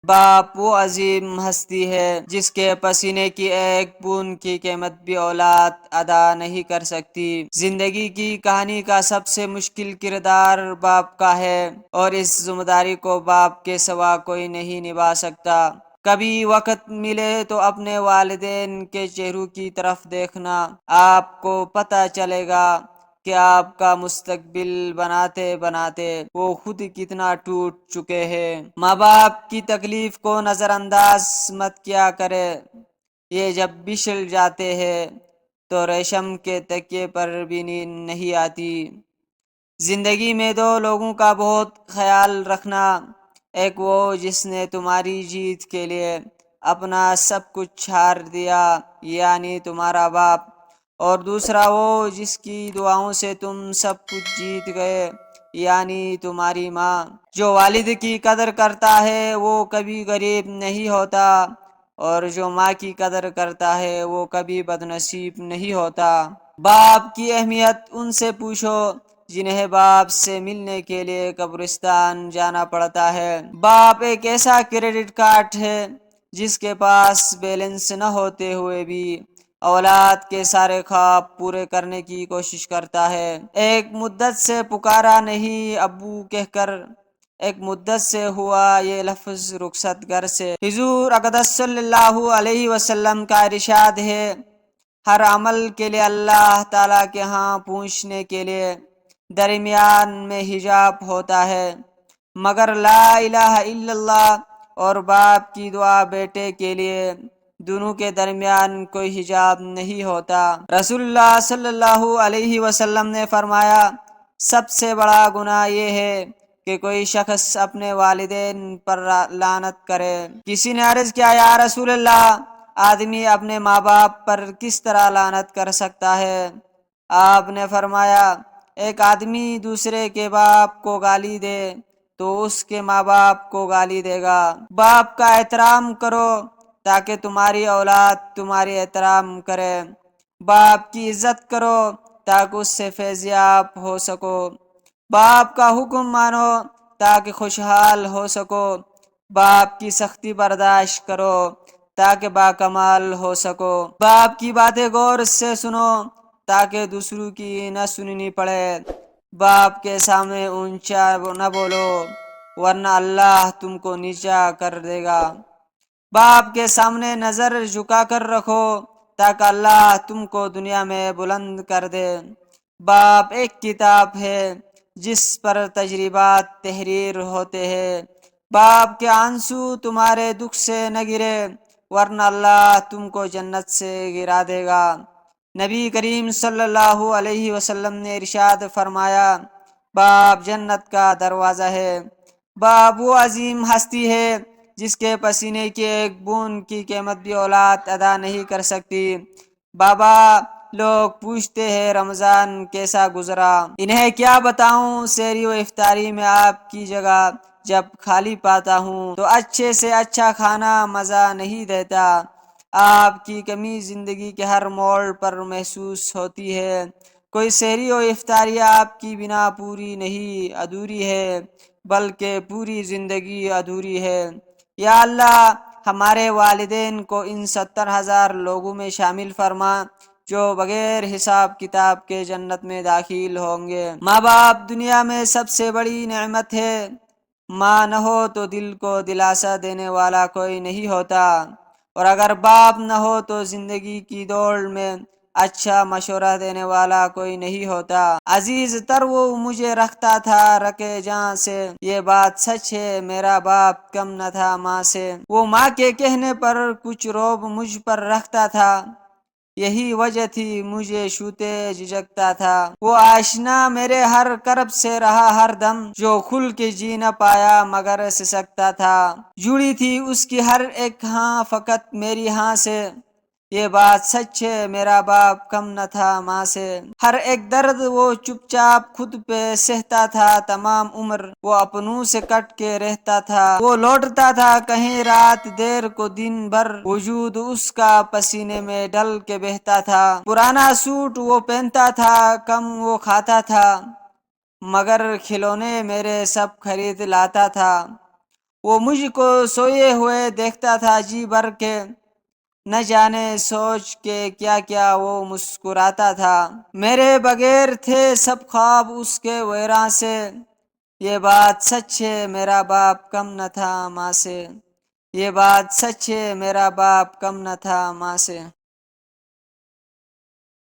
باپ وہ عظیم ہستی ہے جس کے پسینے کی ایک بوند کی قیمت بھی اولاد ادا نہیں کر سکتی۔ زندگی کی کہانی کا سب سے مشکل کردار باپ کا ہے، اور اس ذمہ داری کو باپ کے سوا کوئی نہیں نبھا سکتا۔ کبھی وقت ملے تو اپنے والدین کے چہروں کی طرف دیکھنا، آپ کو پتہ چلے گا کہ آپ کا مستقبل بناتے بناتے وہ خود کتنا ٹوٹ چکے ہیں۔ ماں باپ کی تکلیف کو نظر انداز مت کیا کرے، یہ جب بچھڑ جاتے ہیں تو ریشم کے تکیے پر بھی نیند نہیں آتی۔ زندگی میں دو لوگوں کا بہت خیال رکھنا، ایک وہ جس نے تمہاری جیت کے لیے اپنا سب کچھ چھاڑ دیا یعنی تمہارا باپ، اور دوسرا وہ جس کی دعاؤں سے تم سب کچھ جیت گئے یعنی تمہاری ماں۔ جو والد کی قدر کرتا ہے وہ کبھی غریب نہیں ہوتا، اور جو ماں کی قدر کرتا ہے وہ کبھی بدنصیب نہیں ہوتا۔ باپ کی اہمیت ان سے پوچھو جنہیں باپ سے ملنے کے لیے قبرستان جانا پڑتا ہے۔ باپ ایک ایسا کریڈٹ کارڈ ہے جس کے پاس بیلنس نہ ہوتے ہوئے بھی اولاد کے سارے خواب پورے کرنے کی کوشش کرتا ہے۔ ایک مدت سے پکارا نہیں ابو کہہ کر، ایک مدت سے ہوا یہ لفظ رخصت گھر سے۔ حضور اقدس صلی اللہ علیہ وسلم کا ارشاد ہے، ہر عمل کے لیے اللہ تعالیٰ کے ہاں پہنچنے کے لیے درمیان میں حجاب ہوتا ہے، مگر لا الہ الا اللہ اور باپ کی دعا بیٹے کے لیے دونوں کے درمیان کوئی حجاب نہیں ہوتا۔ رسول اللہ صلی اللہ علیہ وسلم نے فرمایا، سب سے بڑا گناہ یہ ہے کہ کوئی شخص اپنے والدین پر لعنت کرے۔ کسی نے عرض کیا، یا رسول اللہ، آدمی اپنے ماں باپ پر کس طرح لعنت کر سکتا ہے؟ آپ نے فرمایا، ایک آدمی دوسرے کے باپ کو گالی دے تو اس کے ماں باپ کو گالی دے گا۔ باپ کا احترام کرو تاکہ تمہاری اولاد تمہاری احترام کرے۔ باپ کی عزت کرو تاکہ اس سے فیضیاب ہو سکو۔ باپ کا حکم مانو تاکہ خوشحال ہو سکو۔ باپ کی سختی برداشت کرو تاکہ باکمال ہو سکو۔ باپ کی باتیں غور سے سنو تاکہ دوسروں کی نہ سننی پڑے۔ باپ کے سامنے اونچا نہ بولو ورنہ اللہ تم کو نیچا کر دے گا۔ باپ کے سامنے نظر جھکا کر رکھو تاکہ اللہ تم کو دنیا میں بلند کر دے۔ باپ ایک کتاب ہے جس پر تجربات تحریر ہوتے ہیں۔ باپ کے آنسو تمہارے دکھ سے نہ گرے ورنہ اللہ تم کو جنت سے گرا دے گا۔ نبی کریم صلی اللہ علیہ وسلم نے ارشاد فرمایا، باپ جنت کا دروازہ ہے۔ باپ وہ عظیم ہستی ہے جس کے پسینے کی ایک بوند کی قیمت بھی اولاد ادا نہیں کر سکتی۔ بابا، لوگ پوچھتے ہیں رمضان کیسا گزرا؟ انہیں کیا بتاؤں، سحری و افطاری میں آپ کی جگہ جب خالی پاتا ہوں تو اچھے سے اچھا کھانا مزہ نہیں دیتا۔ آپ کی کمی زندگی کے ہر موڑ پر محسوس ہوتی ہے۔ کوئی سحری و افطاری آپ کی بنا پوری نہیں، ادھوری ہے، بلکہ پوری زندگی ادھوری ہے۔ یا اللہ، ہمارے والدین کو ان 70,000 لوگوں میں شامل فرما جو بغیر حساب کتاب کے جنت میں داخل ہوں گے۔ ماں باپ دنیا میں سب سے بڑی نعمت ہے۔ ماں نہ ہو تو دل کو دلاسا دینے والا کوئی نہیں ہوتا، اور اگر باپ نہ ہو تو زندگی کی دوڑ میں اچھا مشورہ دینے والا کوئی نہیں ہوتا۔ عزیز تر وہ مجھے رکھتا تھا رکے جاں سے، یہ بات سچ ہے میرا باپ کم نہ تھا ماں سے۔ وہ ماں کے کہنے پر کچھ روب مجھ پر رکھتا تھا، یہی وجہ تھی مجھے چھوتے جھجکتا تھا۔ وہ آشنا میرے ہر کرب سے رہا ہر دم، جو کھل کے جی نہ پایا مگر سسکتا تھا۔ جڑی تھی اس کی ہر ایک ہاں فقط میری ہاں سے، یہ بات سچ ہے میرا باپ کم نہ تھا ماں سے۔ ہر ایک درد وہ چپ چاپ خود پہ سہتا تھا، تمام عمر وہ اپنوں سے کٹ کے رہتا تھا۔ وہ لوٹتا تھا کہیں رات دیر کو دن بھر، وجود اس کا پسینے میں ڈل کے بہتا تھا۔ پرانا سوٹ وہ پہنتا تھا، کم وہ کھاتا تھا، مگر کھلونے میرے سب خرید لاتا تھا۔ وہ مجھ کو سوئے ہوئے دیکھتا تھا جی بھر کے، نہ جانے سوچ کے کیا کیا وہ مسکراتا تھا۔ میرے بغیر تھے سب خواب اس کے ویراں سے، یہ بات سچ ہے میرا باپ کم نہ تھا ماں سے، یہ بات سچ ہے میرا باپ کم نہ تھا ماں سے۔